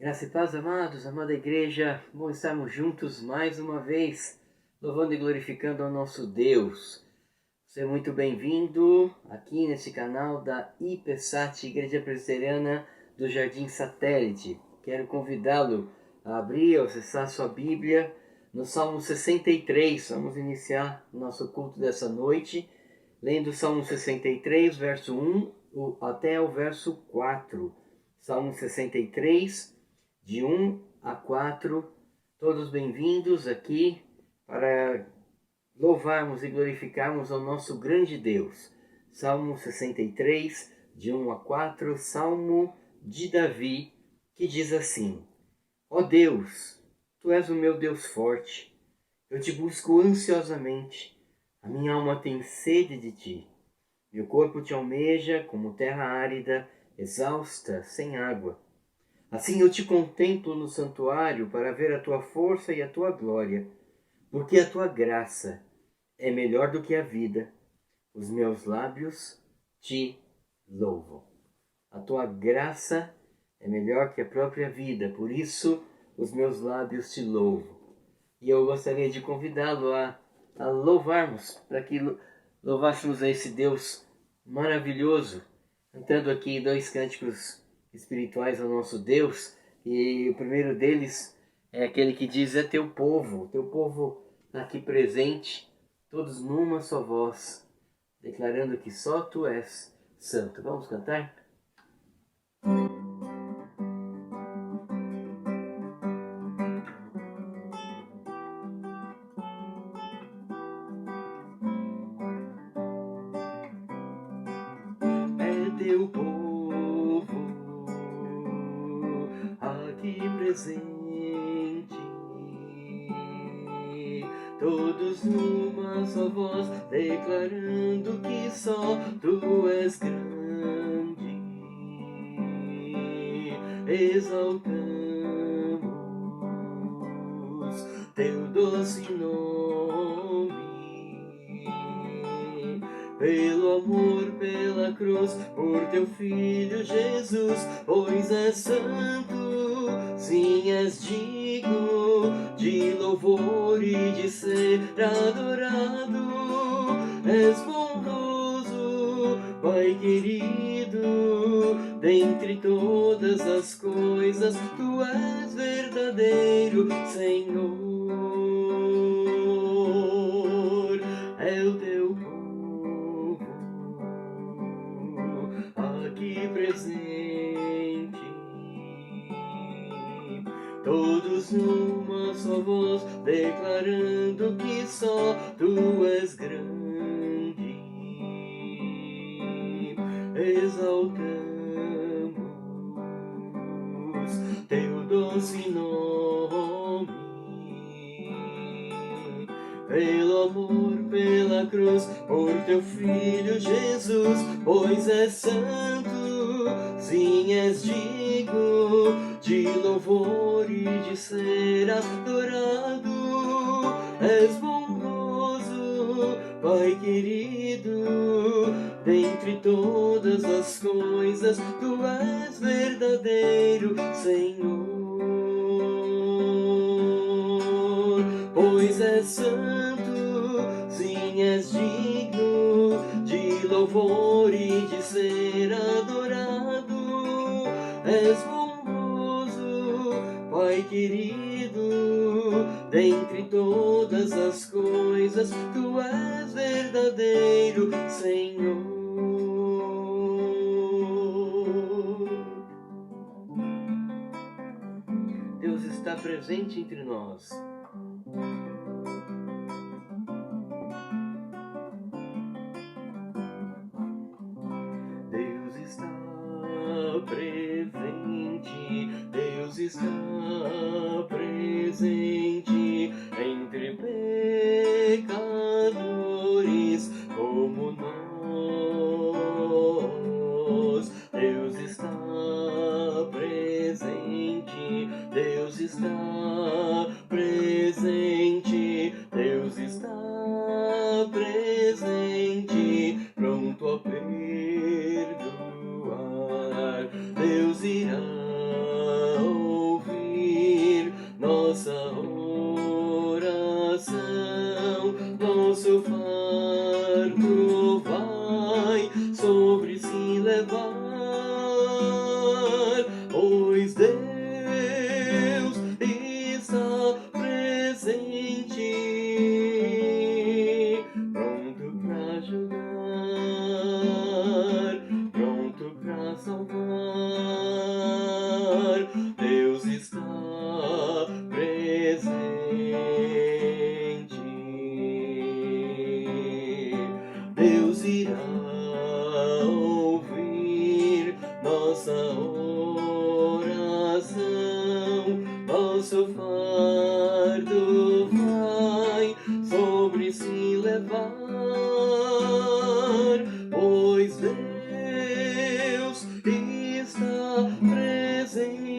Graça e paz, amados, amada igreja, bom estarmos juntos mais uma vez, louvando e glorificando ao nosso Deus. Você é muito bem-vindo aqui nesse canal da IPSAT, Igreja Presbiteriana do Jardim Satélite. Quero convidá-lo a abrir, a acessar sua Bíblia no Salmo 63. Vamos iniciar o nosso culto dessa noite, lendo o Salmo 63, verso 1 até o verso 4. Salmo 63, de 1 a 4, todos bem-vindos aqui para louvarmos e glorificarmos ao nosso grande Deus. Salmo 63, de 1 a 4, Salmo de Davi, que diz assim: Ó Deus, Tu és o meu Deus forte, eu te busco ansiosamente, a minha alma tem sede de Ti. Meu corpo te almeja como terra árida, exausta, sem água. Assim eu te contemplo no santuário para ver a tua força e a tua glória, porque a tua graça é melhor do que a vida. Os meus lábios te louvam. A tua graça é melhor que a própria vida, por isso os meus lábios te louvam. E eu gostaria de convidá-lo a louvarmos, para que louvássemos a esse Deus maravilhoso, cantando aqui 2 cânticos espirituais ao nosso Deus. E o primeiro deles é aquele que diz: é teu povo aqui presente, todos numa só voz, declarando que só Tu és santo. Vamos cantar? É teu povo aqui presente, todos numa só voz, declarando que só Tu és grande. Exaltamos Teu doce nome, pelo amor, pela cruz, por Teu Filho Jesus, pois és santo, sim, és digno de louvor e de ser adorado. És bondoso, Pai querido, dentre todas as coisas, Tu és verdadeiro Senhor. É o Teu povo aqui presente, todos numa só voz, declarando que só Tu és grande. Exaltamos Teu doce nome, pelo amor, pela cruz, por Teu Filho Jesus, pois és santo, sim, és digno de louvor e de ser adorado. És bondoso, Pai querido, dentre todas as coisas, Tu és verdadeiro Senhor. Pois és santo, sim, és digno de louvor e de ser adorado. És bondoso, Pai querido, dentre todas as coisas, Tu és verdadeiro Senhor. Deus está presente entre nós. Deus está presente, Deus está presente entre pecadores como nós. Deus está presente, Deus está presente, Deus está presente, pronto a perdoar. Deus irá ouvir nosso fardo vai sobre si levar, pois Deus está presente, pronto para ajudar, pronto para salvar. Deus está presente. Deus irá ouvir nossa oração, nosso fardo vai sobre si levar, pois Deus está presente,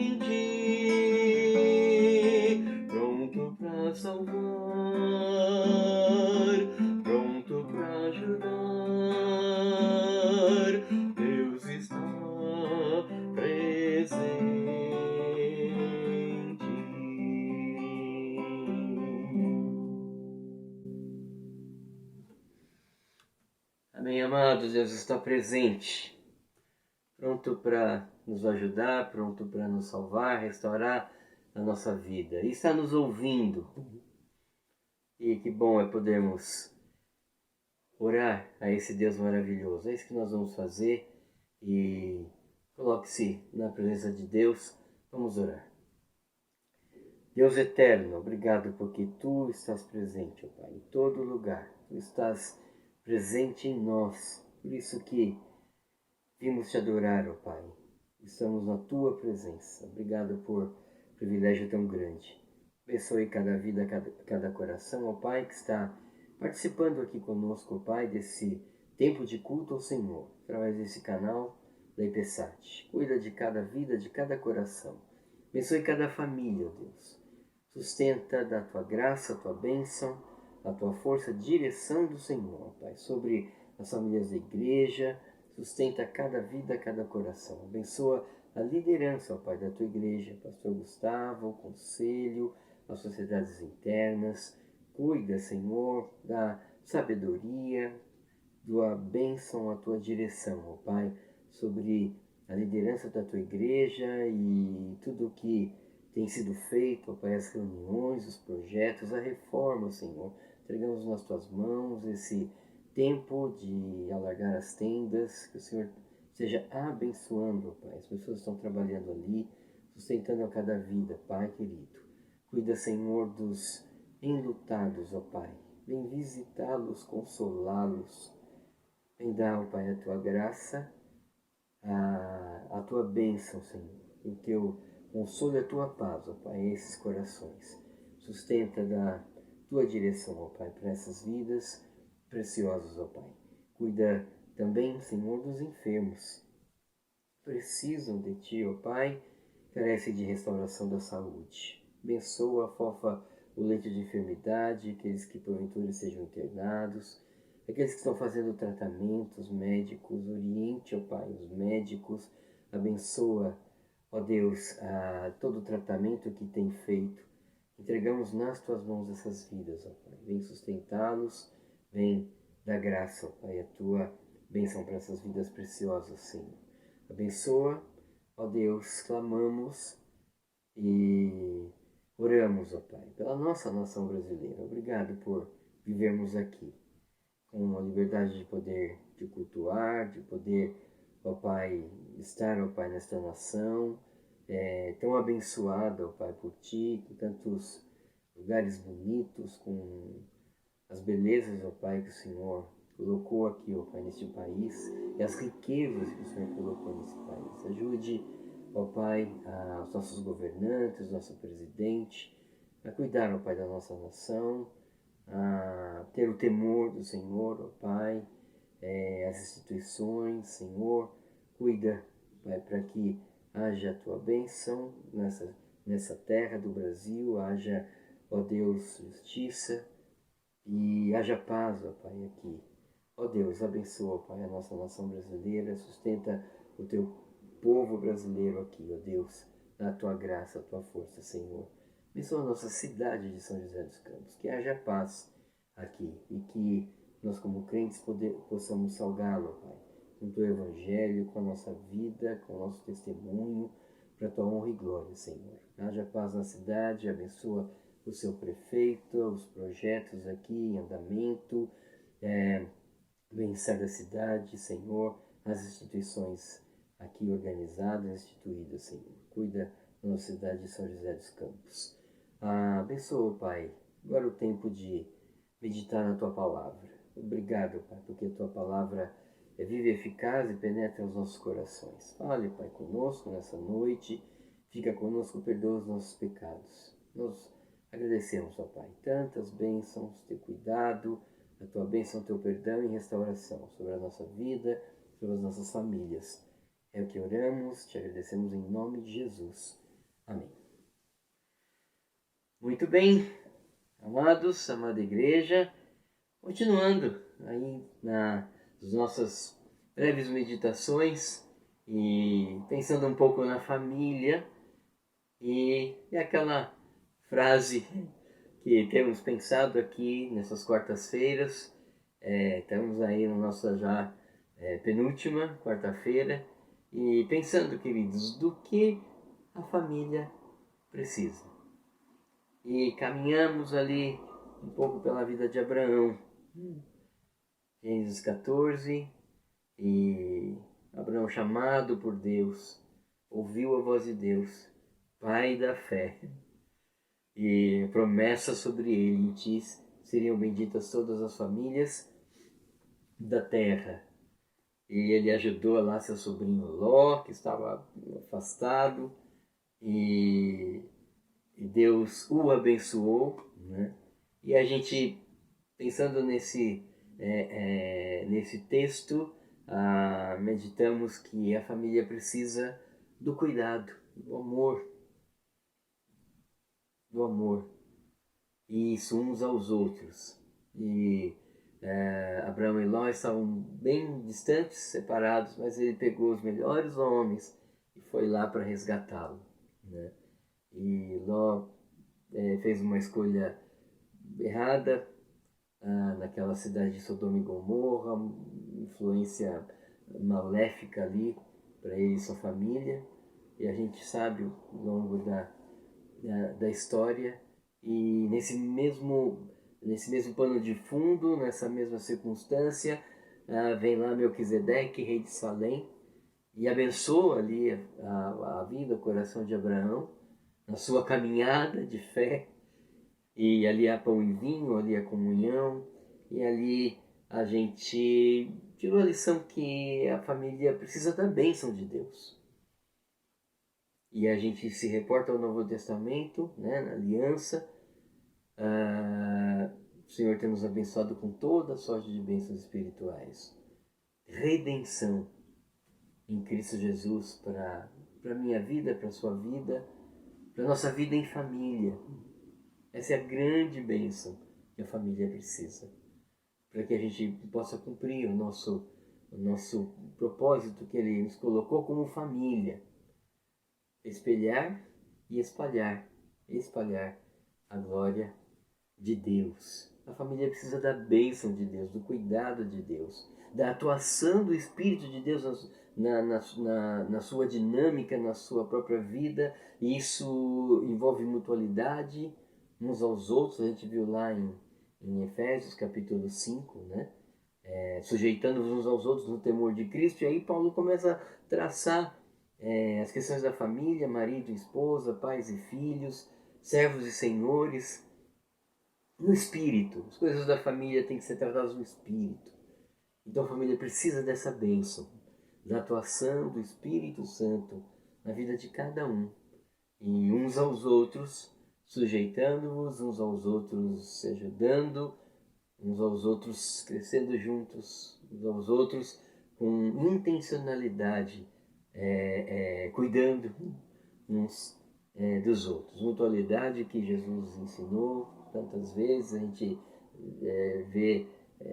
pronto para salvar, pronto para ajudar. Deus está presente. Amém, amados. Deus está presente, pronto para nos ajudar, pronto para nos salvar, restaurar a nossa vida. E está nos ouvindo. E que bom é podermos orar a esse Deus maravilhoso. É isso que nós vamos fazer. E coloque-se na presença de Deus. Vamos orar. Deus eterno, obrigado porque Tu estás presente, ó Pai, em todo lugar. Tu estás presente em nós. Por isso que vimos Te adorar, ó Pai. Estamos na Tua presença. Obrigado por privilégio tão grande. Abençoe cada vida, cada coração, ó Pai, que está participando aqui conosco, ó Pai, desse tempo de culto ao Senhor, através desse canal da IPSAT. Cuida de cada vida, de cada coração. Abençoe cada família, ó Deus. Sustenta da Tua graça, a Tua bênção, a Tua força, direção do Senhor, ó Pai, sobre as famílias da igreja. Sustenta cada vida, cada coração. Abençoa a liderança, ó Pai, da Tua igreja, Pastor Gustavo, o conselho, as sociedades internas. Cuida, Senhor, da sabedoria, da bênção, a Tua direção, ó Pai, sobre a liderança da Tua igreja e tudo o que tem sido feito, ó Pai, as reuniões, os projetos, a reforma, Senhor. Entregamos nas Tuas mãos esse tempo de alargar as tendas, que o Senhor esteja abençoando, ó Pai. As pessoas estão trabalhando ali, sustentando a cada vida, Pai querido. Cuida, Senhor, dos enlutados, ó Pai. Vem visitá-los, consolá-los. Vem dar, ó Pai, a Tua graça, a Tua bênção, Senhor. O Teu consolo e a Tua paz, ó Pai, a esses corações. Sustenta da Tua direção, ó Pai, para essas vidas preciosos, ó Pai. Cuida também, Senhor, dos enfermos. Precisam de Ti, ó Pai, carecem de restauração da saúde. Abençoa, afofa o leito de enfermidade, aqueles que porventura sejam internados, aqueles que estão fazendo tratamentos médicos, oriente, ó Pai, os médicos. Abençoa, ó Deus, todo o tratamento que tem feito. Entregamos nas Tuas mãos essas vidas, ó Pai. Vem sustentá-los. Vem dar graça, ó Pai, a Tua bênção para essas vidas preciosas, Senhor. Abençoa, ó Deus, clamamos e oramos, ó Pai, pela nossa nação brasileira. Obrigado por vivermos aqui com a liberdade de poder te cultuar, de poder, ó Pai, estar, ó Pai, nesta nação tão abençoada, ó Pai, por Ti, com tantos lugares bonitos, com as belezas, ó Pai, que o Senhor colocou aqui, ó Pai, neste país, e as riquezas que o Senhor colocou nesse país. Ajude, ó Pai, os nossos governantes, nosso presidente, a cuidar, ó Pai, da nossa nação, a ter o temor do Senhor, ó Pai, as instituições, Senhor, cuida, Pai, para que haja a Tua bênção nessa terra do Brasil, haja, ó Deus, justiça, e haja paz, ó Pai, aqui. Ó Deus, abençoa, ó Pai, a nossa nação brasileira, sustenta o Teu povo brasileiro aqui, ó Deus, na Tua graça, a Tua força, Senhor. Abençoa a nossa cidade de São José dos Campos, que haja paz aqui e que nós como crentes possamos salgá-lo, Pai, com o Teu Evangelho, com a nossa vida, com o nosso testemunho, para a Tua honra e glória, Senhor. Haja paz na cidade, abençoa o seu prefeito, os projetos aqui em andamento, bem-estar da cidade, Senhor, as instituições aqui organizadas, instituídas, Senhor. Cuida da nossa cidade de São José dos Campos. Abençoa, Pai, agora o tempo de meditar na Tua Palavra. Obrigado, Pai, porque a Tua Palavra é viva e eficaz e penetra os nossos corações. Fale, Pai, conosco nessa noite. Fica conosco, perdoa os nossos pecados. Nós agradecemos, ó Pai, tantas bênçãos, Teu cuidado, a Tua bênção, Teu perdão e restauração sobre a nossa vida, sobre as nossas famílias. É o que oramos, te agradecemos em nome de Jesus. Amém. Muito bem, amados, amada igreja, continuando aí nas nossas breves meditações e pensando um pouco na família e aquela frase que temos pensado aqui nessas quartas-feiras. Estamos aí na nossa já penúltima quarta-feira e pensando, queridos, do que a família precisa. E caminhamos ali um pouco pela vida de Abraão. Gênesis 14, e Abraão, chamado por Deus, ouviu a voz de Deus, pai da fé, e promessa sobre ele: em ti seriam benditas todas as famílias da terra. E ele ajudou lá seu sobrinho Ló, que estava afastado, e Deus o abençoou, né? E a gente, pensando nesse texto, meditamos que a família precisa do cuidado, do amor, e isso uns aos outros. E Abraão e Ló estavam bem distantes, separados, mas ele pegou os melhores homens e foi lá para resgatá-lo, né? E Ló fez uma escolha errada naquela cidade de Sodoma e Gomorra, influência maléfica ali para ele e sua família, e a gente sabe ao longo da história. E nesse mesmo pano de fundo, nessa mesma circunstância, vem lá Melquisedeque, rei de Salém, e abençoa ali a vida, o coração de Abraão, na sua caminhada de fé. E ali há pão e vinho, ali há comunhão, e ali a gente tirou a lição que a família precisa da bênção de Deus. E a gente se reporta ao Novo Testamento, né, na aliança. O Senhor tem nos abençoado com toda a sorte de bênçãos espirituais. Redenção em Cristo Jesus para a minha vida, para a sua vida, para a nossa vida em família. Essa é a grande bênção que a família precisa, para que a gente possa cumprir o nosso propósito que Ele nos colocou como família. Espelhar e espalhar a glória de Deus. A família precisa da bênção de Deus, do cuidado de Deus, da atuação do Espírito de Deus na sua dinâmica, na sua própria vida. E isso envolve mutualidade uns aos outros. A gente viu lá em Efésios capítulo 5, né? Sujeitando-vos uns aos outros no temor de Cristo. E aí Paulo começa a traçar as questões da família: marido e esposa, pais e filhos, servos e senhores, no espírito. As coisas da família têm que ser tratadas no espírito. Então a família precisa dessa bênção, da atuação do Espírito Santo na vida de cada um. E uns aos outros, sujeitando-vos, uns aos outros se ajudando, uns aos outros crescendo juntos, uns aos outros com intencionalidade, cuidando uns dos outros. Mutualidade que Jesus ensinou tantas vezes. A gente vê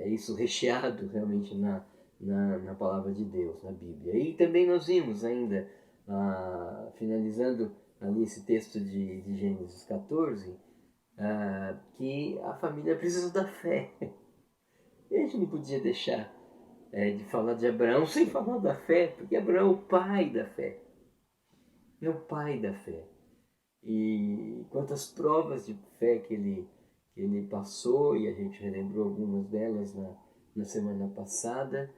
isso recheado realmente na palavra de Deus, na Bíblia. E também nós vimos ainda, finalizando ali esse texto de Gênesis 14, que a família precisa da fé. E a gente não podia deixar de falar de Abraão sem falar da fé, porque Abraão é o pai da fé. É o pai da fé. E quantas provas de fé que ele passou, e a gente relembrou algumas delas na semana passada.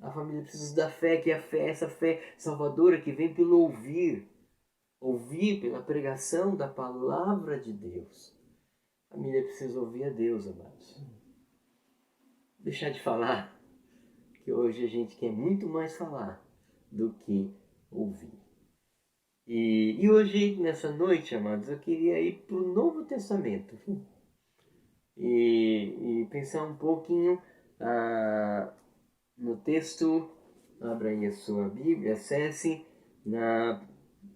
A família precisa da fé, que é a fé, essa fé salvadora que vem pelo ouvir pela pregação da palavra de Deus. A família precisa ouvir a Deus, amados. Deixar de falar, que hoje a gente quer muito mais falar do que ouvir. E hoje, nessa noite, amados, eu queria ir para o Novo Testamento e pensar um pouquinho no texto. Abra aí a sua Bíblia, acesse na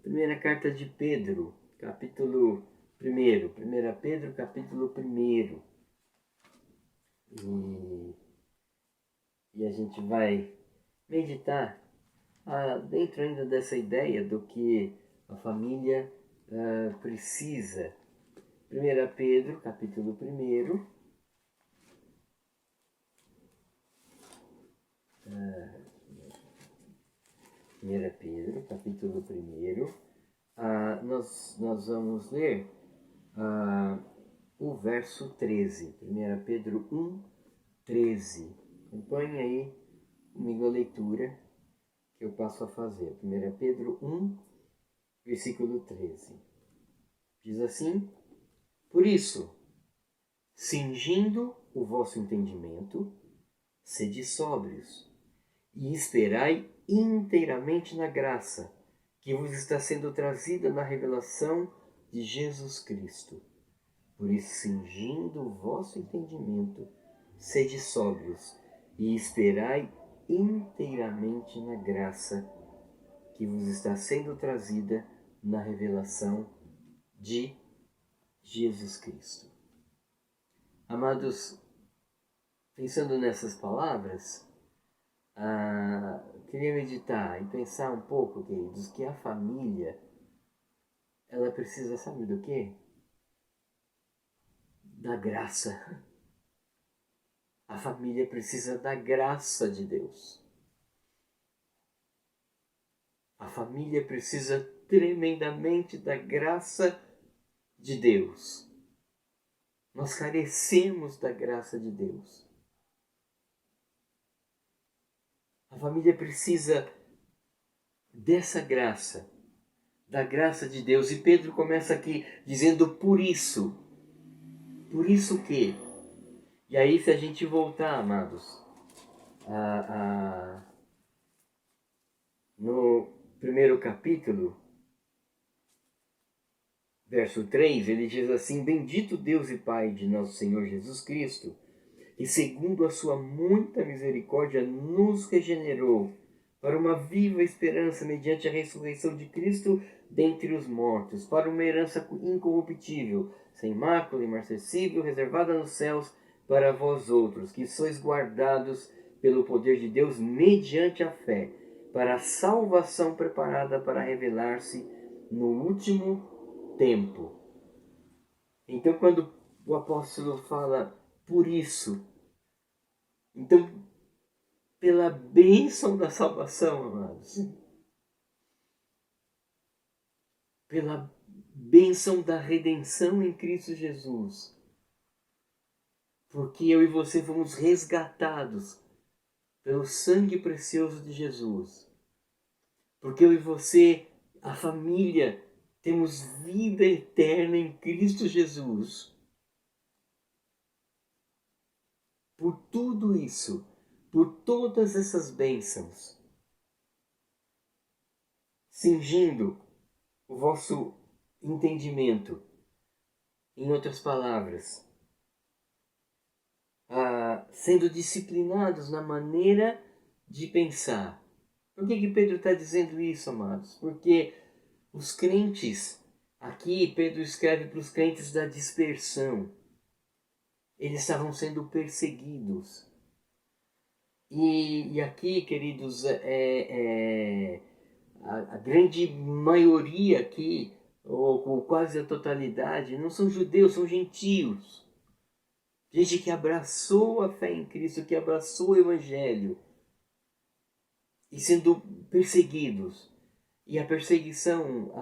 primeira carta de Pedro, capítulo 1, 1 Pedro, capítulo 1. E a gente vai meditar dentro ainda dessa ideia do que a família precisa. 1 Pedro, capítulo 1. 1 Pedro, capítulo 1. Nós vamos ler o verso 13. 1 Pedro 1, 13. Acompanhe aí comigo a leitura que eu passo a fazer. 1 Pedro 1, versículo 13. Diz assim: Por isso, cingindo o vosso entendimento, sede sóbrios, e esperai inteiramente na graça que vos está sendo trazida na revelação de Jesus Cristo. Por isso, cingindo o vosso entendimento, sede sóbrios, e esperai inteiramente na graça que vos está sendo trazida na revelação de Jesus Cristo. Amados, pensando nessas palavras, queria meditar e pensar um pouco, queridos, que a família, ela precisa, sabe do quê? Da graça. A família precisa da graça de Deus. A família precisa tremendamente da graça de Deus. Nós carecemos da graça de Deus. A família precisa dessa graça, da graça de Deus. E Pedro começa aqui dizendo por isso. Por isso que? E aí, se a gente voltar, amados, no primeiro capítulo, verso 3, ele diz assim: Bendito Deus e Pai de nosso Senhor Jesus Cristo, que segundo a sua muita misericórdia nos regenerou para uma viva esperança mediante a ressurreição de Cristo dentre os mortos, para uma herança incorruptível, sem mácula, imarcessível, reservada nos céus para vós outros, que sois guardados pelo poder de Deus mediante a fé, para a salvação preparada para revelar-se no último tempo. Então, quando o apóstolo fala por isso, então, pela bênção da salvação, amados, pela bênção da redenção em Cristo Jesus, porque eu e você fomos resgatados pelo sangue precioso de Jesus, porque eu e você, a família, temos vida eterna em Cristo Jesus. Por tudo isso, por todas essas bênçãos, cingindo o vosso entendimento, em outras palavras, sendo disciplinados na maneira de pensar. Por que Pedro está dizendo isso, amados? Porque os crentes, aqui Pedro escreve para os crentes da dispersão, eles estavam sendo perseguidos. E aqui, queridos, a grande maioria aqui, ou com quase a totalidade, não são judeus, são gentios. Gente que abraçou a fé em Cristo, que abraçou o Evangelho, e sendo perseguidos. E a perseguição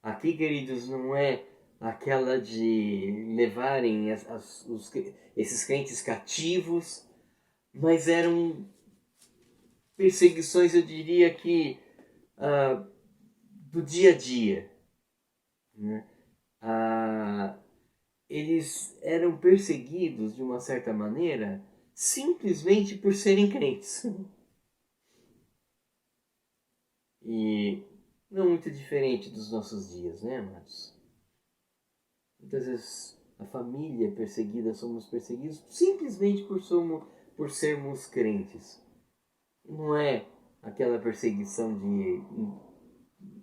aqui, queridos, não é aquela de levarem esses crentes cativos, mas eram perseguições, eu diria que, do dia a dia. Né? Eles eram perseguidos, de uma certa maneira, simplesmente por serem crentes. E não muito diferente dos nossos dias, né, amados? Muitas vezes a família é perseguida, somos perseguidos simplesmente por sermos crentes. Não é aquela perseguição de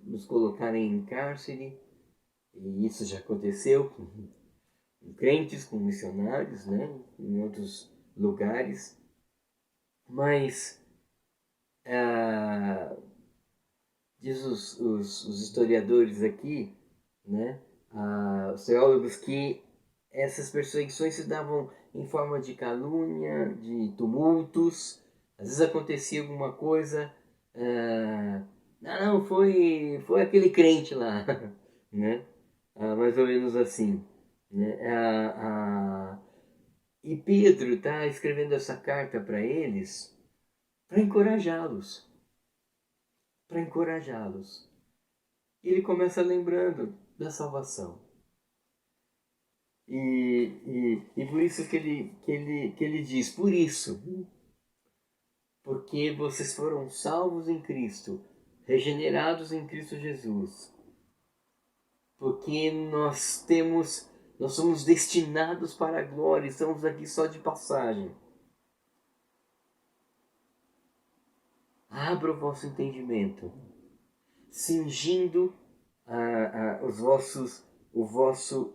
nos colocarem em cárcere, e isso já aconteceu com crentes, com missionários, né, em outros lugares. Mas diz os historiadores aqui, né, os teólogos, que essas perseguições se davam em forma de calúnia, de tumultos. Às vezes acontecia alguma coisa, não, foi aquele crente lá, né? Mais ou menos assim. Né? E Pedro está escrevendo essa carta para eles para encorajá-los. Para encorajá-los. E ele começa lembrando da salvação. E por isso que ele diz, por isso, porque vocês foram salvos em Cristo, regenerados em Cristo Jesus, porque nós somos destinados para a glória, estamos aqui só de passagem. Abra o vosso entendimento, cingindo o vosso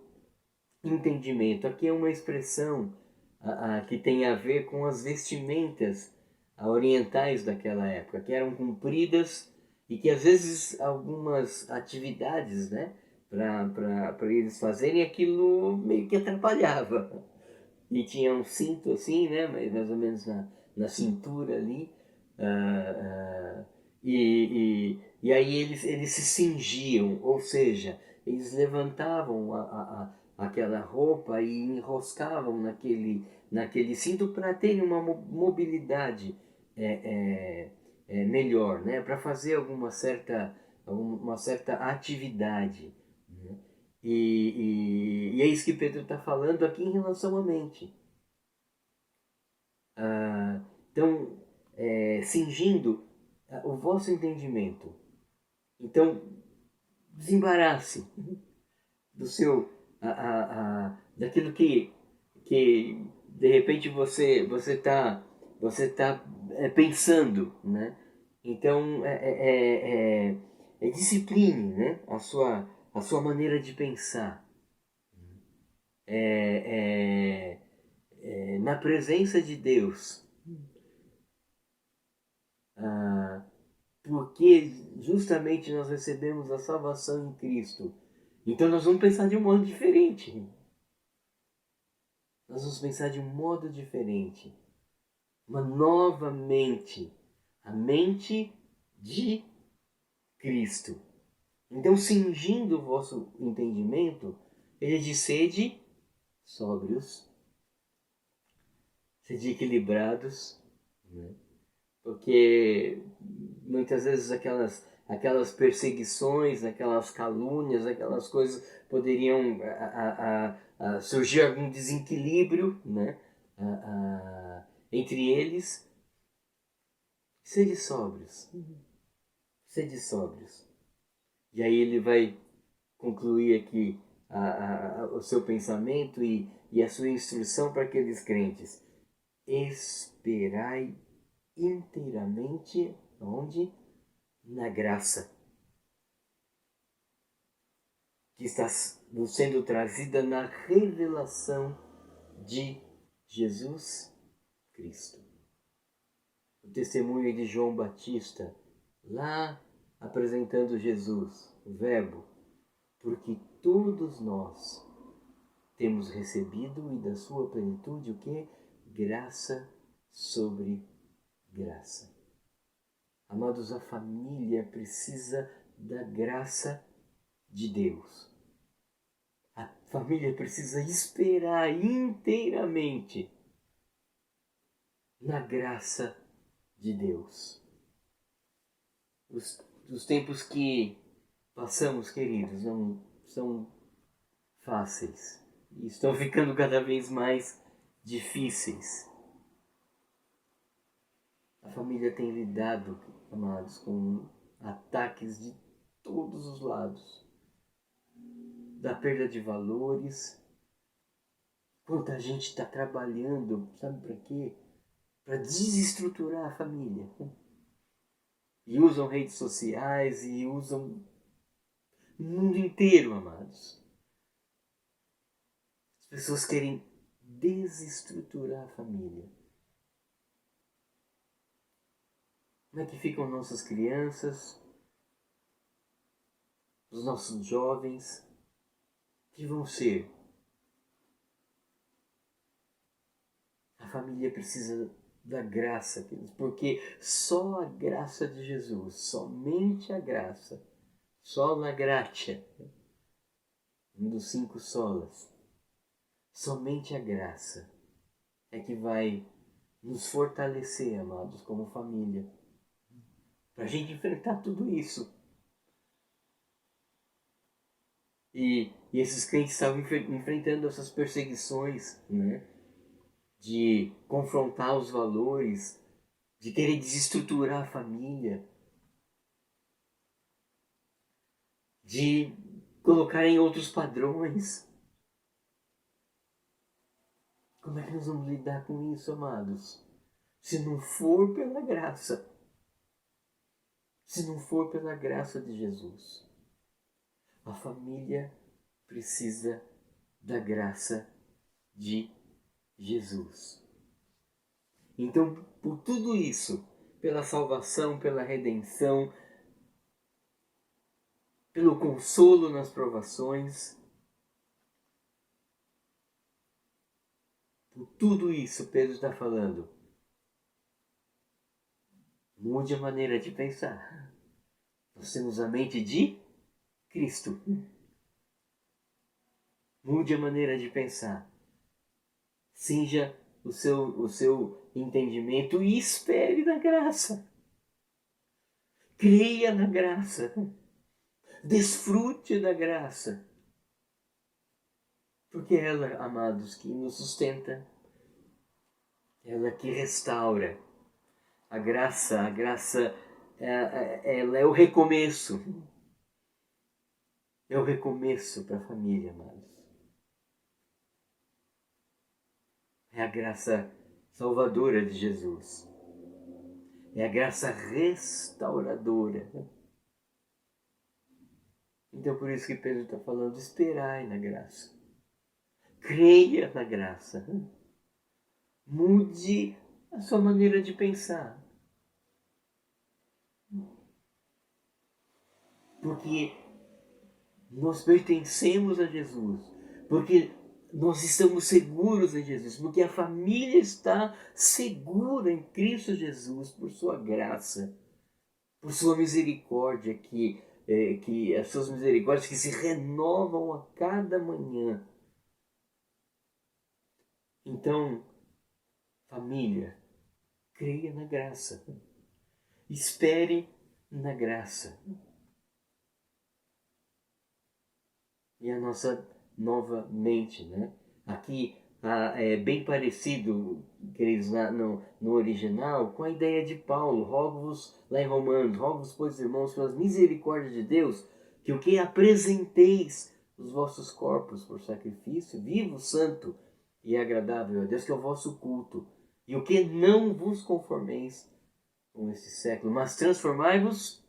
entendimento. Aqui é uma expressão que tem a ver com as vestimentas orientais daquela época, que eram compridas e que às vezes algumas atividades, né, para eles fazerem aquilo meio que atrapalhava. E tinha um cinto assim, né, mais ou menos na cintura ali, e aí eles se cingiam, ou seja, eles levantavam aquela roupa e enroscavam naquele cinto para terem uma mobilidade melhor, né? Para fazer uma certa atividade. Né? E é isso que Pedro está falando aqui em relação à mente. Então, cingindo o vosso entendimento. Então, desembarace do seu daquilo que de repente você tá pensando, né? Então discipline, né, a sua maneira de pensar, na presença de Deus, porque justamente nós recebemos a salvação em Cristo. Então nós vamos pensar de um modo diferente. Nós vamos pensar de um modo diferente. Uma nova mente. A mente de Cristo. Então, cingindo o vosso entendimento, ele diz: sede sóbrios, sede equilibrados, né? Porque muitas vezes aquelas perseguições, aquelas calúnias, aquelas coisas poderiam surgir algum desequilíbrio, né? Entre eles. Sede sóbrios. Sede sóbrios. E aí ele vai concluir aqui o seu pensamento e a sua instrução para aqueles crentes. Esperai inteiramente onde? Na graça que está sendo trazida na revelação de Jesus Cristo. O testemunho de João Batista, lá apresentando Jesus, o Verbo, porque todos nós temos recebido e da sua plenitude o que? Graça sobre graça. Amados, a família precisa da graça de Deus. A família precisa esperar inteiramente na graça de Deus. Os tempos que passamos, queridos, não são fáceis e estão ficando cada vez mais difíceis. A família tem lidado, amados, com ataques de todos os lados. Da perda de valores. Quanta gente está trabalhando, sabe para quê? Para desestruturar a família. E usam redes sociais e usam o mundo inteiro, amados. As pessoas querem desestruturar a família. Como é que ficam nossas crianças, os nossos jovens? Que vão ser? A família precisa da graça, queridos, porque só a graça de Jesus, somente a graça, sola gratia, um dos 5 solas, somente a graça é que vai nos fortalecer, amados, como família, para a gente enfrentar tudo isso. E esses crentes estavam enfrentando essas perseguições, né? De confrontar os valores, de querer desestruturar a família, de colocar em outros padrões. Como é que nós vamos lidar com isso, amados? Se não for pela graça. Se não for pela graça de Jesus. A família precisa da graça de Jesus. Então, por tudo isso, pela salvação, pela redenção, pelo consolo nas provações, por tudo isso, Pedro está falando. Mude a maneira de pensar. Nós temos a mente de Cristo. Mude a maneira de pensar. Cinja o seu entendimento e espere na graça. Creia na graça. Desfrute da graça. Porque ela, amados, que nos sustenta. Ela que restaura. A graça, ela é o recomeço. É o recomeço para a família, amados. É a graça salvadora de Jesus. É a graça restauradora. Então por isso que Pedro está falando, esperai na graça. Creia na graça. Mude a sua maneira de pensar. Porque nós pertencemos a Jesus. Porque nós estamos seguros em Jesus. Porque a família está segura em Cristo Jesus por sua graça. Por sua misericórdia, que as suas misericórdias que se renovam a cada manhã. Então, família, creia na graça. Espere na graça. E a nossa nova mente, né? Aqui é bem parecido, queridos, no original, com a ideia de Paulo. Rogo-vos, lá em Romanos, rogo-vos, pois, irmãos, pelas misericórdias de Deus, que o que apresenteis os vossos corpos por sacrifício, vivo, santo e agradável a Deus, que é o vosso culto. E o que não vos conformeis com este século, mas transformai-vos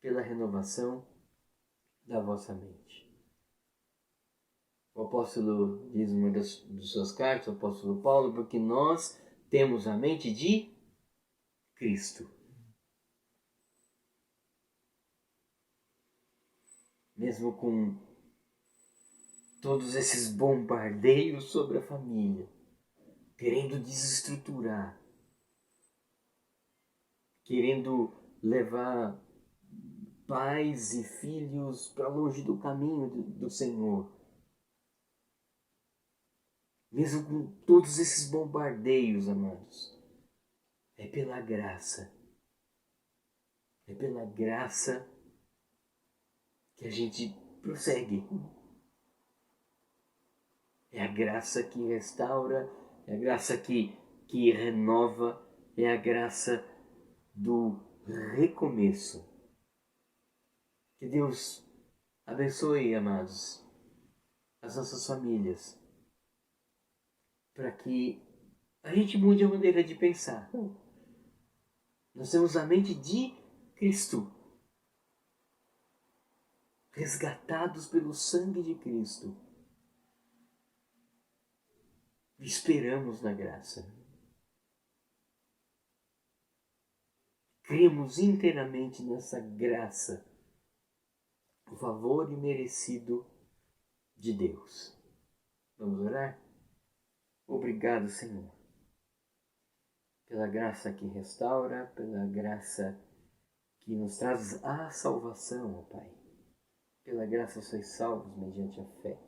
pela renovação da vossa mente. O apóstolo diz em uma das suas cartas, o apóstolo Paulo, porque nós temos a mente de Cristo. Mesmo com todos esses bombardeios sobre a família, querendo desestruturar, querendo levar pais e filhos para longe do caminho do Senhor. Mesmo com todos esses bombardeios, amados, é pela graça. É pela graça que a gente prossegue. É a graça que restaura, é a graça que renova, é a graça do recomeço. Que Deus abençoe, amados, as nossas famílias, para que a gente mude a maneira de pensar. Nós temos a mente de Cristo, resgatados pelo sangue de Cristo. Esperamos na graça. Cremos inteiramente nessa graça, o favor imerecido de Deus. Vamos orar? Obrigado, Senhor, pela graça que restaura, pela graça que nos traz a salvação, ó Pai. Pela graça sois salvos mediante a fé.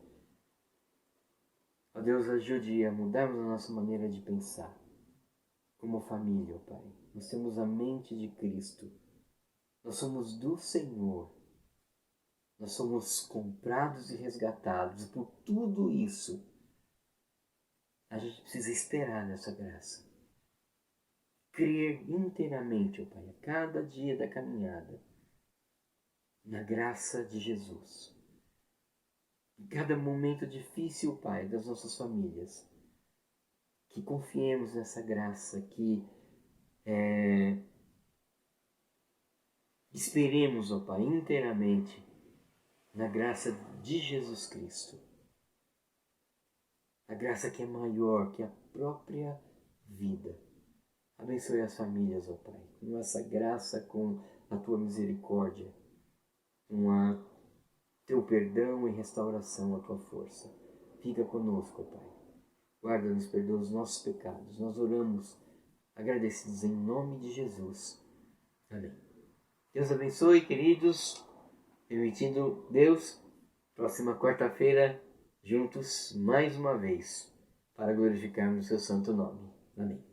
Ó Deus, ajude a mudarmos a nossa maneira de pensar. Como família, ó Pai, nós temos a mente de Cristo. Nós somos do Senhor. Nós somos comprados e resgatados. Por tudo isso, a gente precisa esperar nessa graça. Crer inteiramente, ó Pai, a cada dia da caminhada, na graça de Jesus. Em cada momento difícil, Pai, das nossas famílias, que confiemos nessa graça, que esperemos, ó Pai, inteiramente na graça de Jesus Cristo. A graça que é maior que a própria vida. Abençoe as famílias, ó Pai, com essa graça, com a Tua misericórdia, com a Teu perdão e restauração, a Tua força. Fica conosco, ó Pai. Guarda-nos, perdoa os nossos pecados. Nós oramos agradecidos em nome de Jesus. Amém. Deus abençoe, queridos. Permitindo Deus, próxima quarta-feira, juntos mais uma vez, para glorificarmos o seu santo nome. Amém.